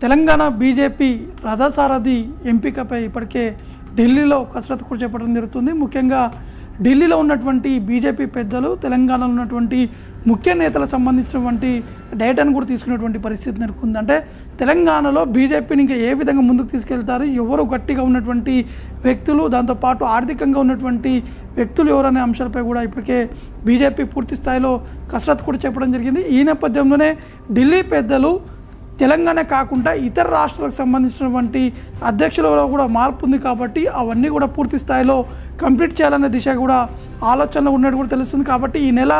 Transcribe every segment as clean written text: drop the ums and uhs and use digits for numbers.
Telangana BJP రథసారథి ఎంపికపై ఇప్పటికే ఢిల్లీలో కసరత్తు కూడా చేపట్టడం జరుగుతుంది. ముఖ్యంగా ఢిల్లీలో ఉన్నటువంటి బీజేపీ పెద్దలు తెలంగాణలో ఉన్నటువంటి ముఖ్య నేతలకు సంబంధించినటువంటి డేటాను కూడా తీసుకునేటువంటి పరిస్థితి నెలకొంది. అంటే తెలంగాణలో బీజేపీని ఇంకా ఏ విధంగా ముందుకు తీసుకెళ్తారు, ఎవరు గట్టిగా ఉన్నటువంటి వ్యక్తులు, దాంతోపాటు ఆర్థికంగా ఉన్నటువంటి వ్యక్తులు ఎవరనే అంశాలపై కూడా ఇప్పటికే బీజేపీ పూర్తి స్థాయిలో కసరత్తు కూడా చెప్పడం జరిగింది. ఈ నేపథ్యంలోనే ఢిల్లీ పెద్దలు తెలంగాణ కాకుండా ఇతర రాష్ట్రాలకు సంబంధించినటువంటి అధ్యక్షులలో కూడా మార్పు ఉంది కాబట్టి అవన్నీ కూడా పూర్తి స్థాయిలో కంప్లీట్ చేయాలనే దిశ కూడా ఆలోచనలో ఉన్నట్టు కూడా తెలుస్తుంది. కాబట్టి ఈ నెల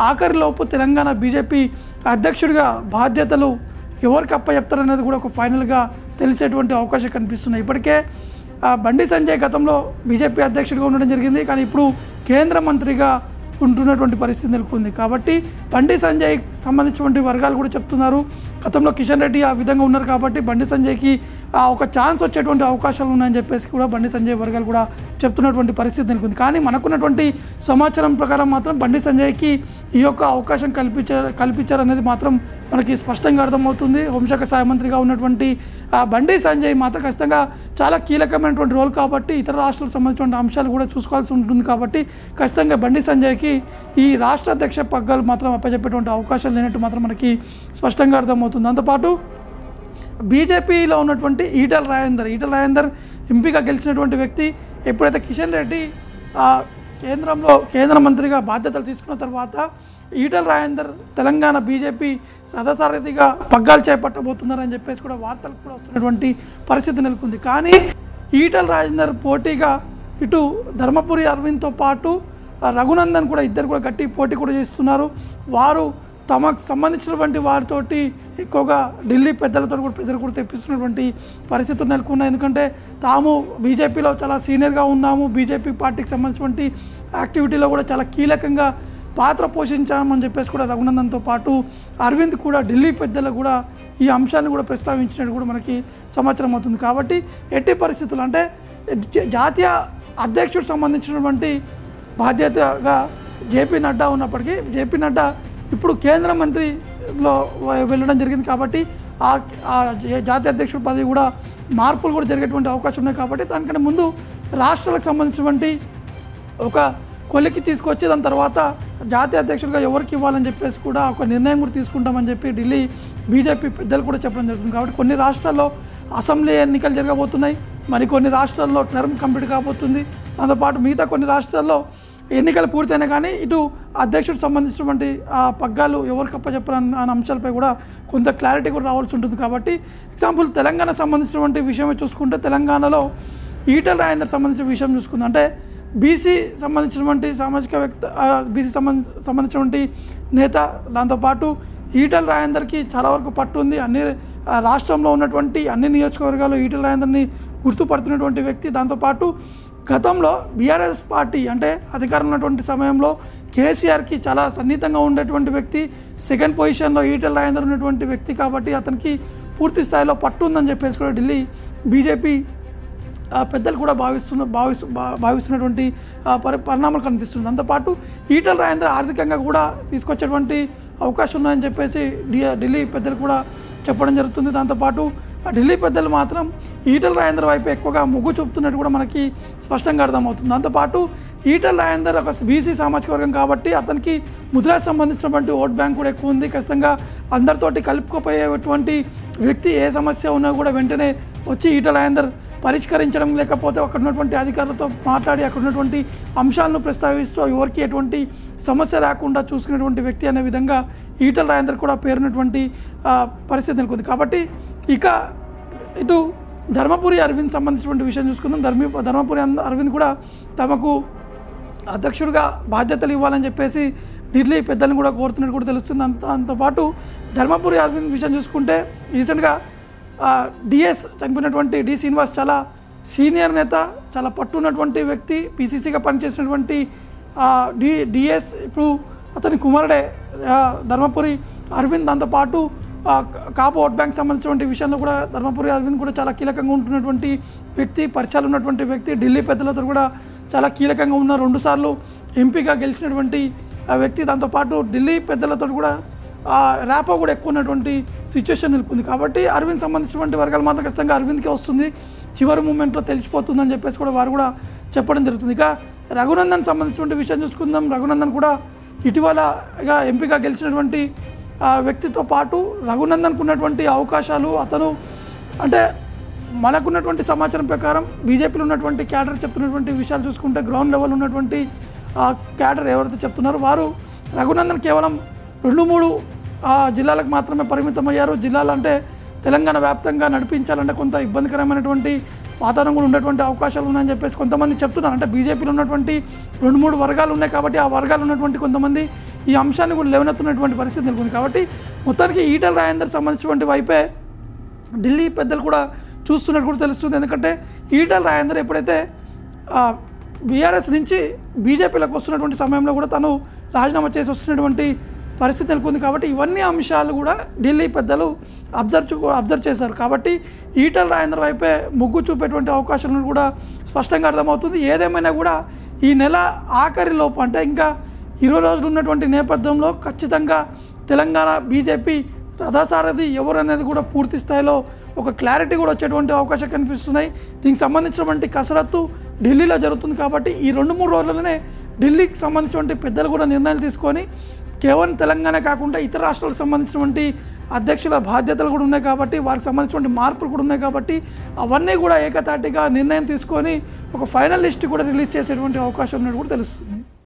ఆఖరిలోపు తెలంగాణ బీజేపీ అధ్యక్షుడిగా బాధ్యతలు ఎవరికి అప్పచెప్తారనేది కూడా ఒక ఫైనల్గా తెలిసేటువంటి అవకాశం కనిపిస్తున్నాయి. ఇప్పటికే బండి సంజయ్ గతంలో బీజేపీ అధ్యక్షుడిగా ఉండడం జరిగింది, కానీ ఇప్పుడు కేంద్ర మంత్రిగా ఉంటున్నటువంటి పరిస్థితి నెలకొంది. కాబట్టి బండి సంజయ్ సంబంధించినటువంటి వర్గాలు కూడా చెప్తున్నారు, గతంలో కిషన్ రెడ్డి ఆ విధంగా ఉన్నారు కాబట్టి బండి సంజయ్కి ఒక ఛాన్స్ వచ్చేటువంటి అవకాశాలు ఉన్నాయని చెప్పేసి కూడా బండి సంజయ్ వర్గాలు కూడా చెప్తున్నటువంటి పరిస్థితి నెలకొంది. కానీ మనకున్నటువంటి సమాచారం ప్రకారం మాత్రం బండి సంజయ్కి ఈ యొక్క అవకాశం కల్పించారనేది మాత్రం మనకి స్పష్టంగా అర్థమవుతుంది. హోంశాఖ సహాయ మంత్రిగా ఉన్నటువంటి బండి సంజయ్ మాత్రం ఖచ్చితంగా చాలా కీలకమైనటువంటి రోల్ కాబట్టి ఇతర రాష్ట్రాలకు సంబంధించిన అంశాలు కూడా చూసుకోవాల్సి ఉంటుంది. కాబట్టి ఖచ్చితంగా బండి సంజయ్కి ఈ రాష్ట్ర అధ్యక్ష పగ్గాలు మాత్రం అప్పచెప్పేటువంటి అవకాశాలు లేనట్టు మాత్రం మనకి స్పష్టంగా అర్థమవుతుంది. దాంతోపాటు బీజేపీలో ఉన్నటువంటి ఈటల రాజేందర్ ఎంపీగా గెలిచినటువంటి వ్యక్తి ఎప్పుడైతే కిషన్ రెడ్డి కేంద్ర మంత్రిగా బాధ్యతలు తీసుకున్న తర్వాత ఈటల రాజేందర్ తెలంగాణ బీజేపీ రథసారథిగా పగ్గాలు చేపట్టబోతున్నారని చెప్పేసి కూడా వార్తలు కూడా వస్తున్నటువంటి పరిస్థితి నెలకొంది. కానీ ఈటల రాజేందర్ పోటీగా ఇటు ధర్మపురి అరవింద్తో పాటు రఘునందన్ కూడా ఇద్దరు కూడా గట్టి పోటీ కూడా చేస్తున్నారు. వారు తమకు సంబంధించినటువంటి వారితోటి ఎక్కువగా ఢిల్లీ పెద్దలతో కూడా ప్రజలు కూడా తెప్పిస్తున్నటువంటి పరిస్థితులు నెలకొన్నాయి. ఎందుకంటే తాము బీజేపీలో చాలా సీనియర్గా ఉన్నాము, బీజేపీ పార్టీకి సంబంధించినటువంటి యాక్టివిటీలో కూడా చాలా కీలకంగా పాత్ర పోషించామని చెప్పేసి కూడా రఘునందన్తో పాటు అరవింద్ కూడా ఢిల్లీ పెద్దలు కూడా ఈ అంశాన్ని కూడా ప్రస్తావించినట్టు కూడా మనకి సమాచారం అవుతుంది. కాబట్టి ఎట్టి పరిస్థితులు అంటే జాతీయ అధ్యక్షుడికి సంబంధించినటువంటి బాధ్యతగా జేపీ నడ్డా ఉన్నప్పటికీ జేపీ నడ్డా ఇప్పుడు కేంద్ర మంత్రిలో వెళ్ళడం జరిగింది. కాబట్టి ఆ జాతీయ అధ్యక్షుడి పదవి కూడా మార్పులు కూడా జరిగేటువంటి అవకాశం ఉన్నాయి. కాబట్టి దానికంటే ముందు రాష్ట్రాలకు సంబంధించినటువంటి ఒక కొలికి తీసుకొచ్చి దాని తర్వాత జాతీయ అధ్యక్షుడిగా ఎవరికి ఇవ్వాలని చెప్పేసి కూడా ఒక నిర్ణయం కూడా తీసుకుంటామని చెప్పి ఢిల్లీ బీజేపీ పెద్దలు కూడా చెప్పడం జరుగుతుంది. కాబట్టి కొన్ని రాష్ట్రాల్లో అసెంబ్లీ ఎన్నికలు జరగబోతున్నాయి, మరికొన్ని రాష్ట్రాల్లో టర్మ్ కంప్లీట్ కాబోతుంది. దాంతోపాటు మిగతా కొన్ని రాష్ట్రాల్లో ఎన్నికలు పూర్తయినా కానీ ఇటు అధ్యక్షుడికి సంబంధించినటువంటి పగ్గాలు ఎవరికి అప్పచెప్పాలన్న అంశాలపై కూడా కొంత క్లారిటీ కూడా రావాల్సి ఉంటుంది. కాబట్టి ఎగ్జాంపుల్ తెలంగాణ సంబంధించినటువంటి విషయం చూసుకుంటే తెలంగాణలో ఈటల రాజేందర్ సంబంధించిన విషయం చూసుకుందాం. అంటే బీసీ సంబంధించినటువంటి సామాజిక బీసీ సంబంధించినటువంటి నేత, దాంతోపాటు ఈటల రాజేందర్కి చాలా వరకు పట్టు ఉంది. అన్ని రాష్ట్రంలో ఉన్నటువంటి అన్ని నియోజకవర్గాలు ఈటల రాజేందర్ని గుర్తుపడుతున్నటువంటి వ్యక్తి. దాంతోపాటు గతంలో బీఆర్ఎస్ పార్టీ అంటే అధికారం ఉన్నటువంటి సమయంలో కేసీఆర్కి చాలా సన్నిహితంగా ఉండేటువంటి వ్యక్తి, సెకండ్ పొజిషన్లో ఈటల రాజేందర్ ఉన్నటువంటి వ్యక్తి. కాబట్టి అతనికి పూర్తి స్థాయిలో పట్టు ఉందని చెప్పేసి కూడా ఢిల్లీ బీజేపీ పెద్దలు కూడా భావిస్తున్నటువంటి పరిణామాలు కనిపిస్తుంది. దాంతోపాటు ఈటల రాజేందర్ ఆర్థికంగా కూడా తీసుకొచ్చేటువంటి అవకాశం ఉందని చెప్పేసి ఢిల్లీ పెద్దలు కూడా చెప్పడం జరుగుతుంది. దాంతోపాటు ఢిల్లీ పెద్దలు మాత్రం ఈటల రాజేందర్ వైపు ఎక్కువగా మొగ్గు చూపుతున్నట్టు కూడా మనకి స్పష్టంగా అర్థమవుతుంది. దాంతోపాటు ఈటల రాజేందర్ ఒక బీసీ సామాజిక వర్గం కాబట్టి అతనికి ముద్రాకు సంబంధించినటువంటి ఓట్ బ్యాంక్ కూడా ఎక్కువ ఉంది. ఖచ్చితంగా అందరితోటి కలుపుకుపోయేటువంటి వ్యక్తి, ఏ సమస్య ఉన్నా కూడా వెంటనే వచ్చి ఈటల రాజేందర్ పరిష్కరించడం, లేకపోతే అక్కడ ఉన్నటువంటి అధికారులతో మాట్లాడి అక్కడ ఉన్నటువంటి అంశాలను ప్రస్తావిస్తూ ఎవరికి ఎటువంటి సమస్య రాకుండా చూసుకునేటువంటి వ్యక్తి అనే విధంగా ఈటల రాజేందర్ కూడా పేరున్నటువంటి పరిస్థితి నెలకొంది. కాబట్టి ఇక ఇటు ధర్మపురి అరవింద్ సంబంధించినటువంటి విషయం చూసుకుందాం. ధర్మపురి అరవింద్ కూడా తమకు అధ్యక్షుడిగా బాధ్యతలు ఇవ్వాలని చెప్పేసి ఢిల్లీ పెద్దలను కూడా కోరుతున్నట్టు కూడా తెలుస్తుంది. అంతపాటు ధర్మపురి అరవింద్ విషయం చూసుకుంటే రీసెంట్గా డిఎస్ చనిపోయినటువంటి డి శ్రీనివాస్ చాలా సీనియర్ నేత, చాలా పట్టున్నటువంటి వ్యక్తి, పీసీసీగా పనిచేసినటువంటి డిఎస్ ఇప్పుడు అతని కుమారుడే ధర్మపురి అరవింద్. దాంతోపాటు కాపు ఓట్ బ్యాంక్ సంబంధించినటువంటి విషయంలో కూడా ధర్మపురి అరవింద్ కూడా చాలా కీలకంగా ఉంటున్నటువంటి వ్యక్తి, పరిచయాలు ఉన్నటువంటి వ్యక్తి, ఢిల్లీ పెద్దలతో కూడా చాలా కీలకంగా ఉన్న 2 సార్లు ఎంపీగా గెలిచినటువంటి వ్యక్తి. దాంతోపాటు ఢిల్లీ పెద్దలతో కూడా ర్యాపో కూడా ఎక్కువ ఉన్నటువంటి సిచ్యువేషన్ నెలకొంది. కాబట్టి అరవింద్ సంబంధించినటువంటి వర్గాలు మాత్రం ఖచ్చితంగా అరవింద్కే వస్తుంది, చివరి మూమెంట్లో తెలిసిపోతుందని చెప్పేసి కూడా వారు కూడా చెప్పడం జరుగుతుంది. ఇక రఘునందన్ సంబంధించినటువంటి విషయం చూసుకుందాం. రఘునందన్ కూడా ఇటీవల ఇక ఎంపీగా గెలిచినటువంటి వ్యక్తితో పాటు రఘునందన్కు ఉన్నటువంటి అవకాశాలు, అతను అంటే మనకున్నటువంటి సమాచారం ప్రకారం బీజేపీలో ఉన్నటువంటి క్యాడర్ చెప్తున్నటువంటి విషయాలు చూసుకుంటే గ్రౌండ్ లెవెల్ ఉన్నటువంటి క్యాడర్ ఎవరైతే చెప్తున్నారో వారు రఘునందన్ కేవలం 2-3 జిల్లాలకు మాత్రమే పరిమితమయ్యారు. జిల్లాలు అంటే తెలంగాణ వ్యాప్తంగా నడిపించాలంటే కొంత ఇబ్బందికరమైనటువంటి వాతావరణం కూడా ఉండేటువంటి అవకాశాలు ఉన్నాయని చెప్పేసి కొంతమంది చెప్తున్నారు. అంటే బీజేపీలో ఉన్నటువంటి 2-3 వర్గాలు ఉన్నాయి కాబట్టి ఆ వర్గాలు ఉన్నటువంటి కొంతమంది ఈ అంశాన్ని కూడా లేవనెత్తున్నటువంటి పరిస్థితి నెలకొంది. కాబట్టి మొత్తానికి ఈటెల రాజేందర్ సంబంధించినటువంటి వైపే ఢిల్లీ పెద్దలు కూడా చూస్తున్నట్టు కూడా తెలుస్తుంది. ఎందుకంటే ఈటెల రాజేందర్ ఎప్పుడైతే బీఆర్ఎస్ నుంచి బీజేపీలోకి వస్తున్నటువంటి సమయంలో కూడా తను రాజీనామా చేసి వస్తున్నటువంటి పరిస్థితి నెలకొంది. కాబట్టి ఇవన్నీ అంశాలు కూడా ఢిల్లీ పెద్దలు అబ్జర్వ్ చేశారు. కాబట్టి ఈటెల రాజేందర్ వైపే మొగ్గు చూపేటువంటి అవకాశాలను కూడా స్పష్టంగా అర్థమవుతుంది. ఏదేమైనా కూడా ఈ నెల ఆఖరిలోపు అంటే ఇంకా 20 రోజులు ఉన్నటువంటి నేపథ్యంలో ఖచ్చితంగా తెలంగాణ బీజేపీ రథసారథి ఎవరు అనేది కూడా పూర్తి స్థాయిలో ఒక క్లారిటీ కూడా వచ్చేటువంటి అవకాశాలు కనిపిస్తున్నాయి. దీనికి సంబంధించినటువంటి కసరత్తు ఢిల్లీలో జరుగుతుంది. కాబట్టి ఈ 2-3 రోజులలోనే ఢిల్లీకి సంబంధించినటువంటి పెద్దలు కూడా నిర్ణయాలు తీసుకొని కేవలం తెలంగాణ కాకుండా ఇతర రాష్ట్రాలకు సంబంధించినటువంటి అధ్యక్షుల బాధ్యతలు కూడా ఉన్నాయి కాబట్టి వారికి సంబంధించినటువంటి మార్పులు కూడా ఉన్నాయి కాబట్టి అవన్నీ కూడా ఏకతాటిగా నిర్ణయం తీసుకొని ఒక ఫైనల్ లిస్ట్ కూడా రిలీజ్ చేసేటువంటి అవకాశం ఉన్నట్టు కూడా తెలుస్తుంది.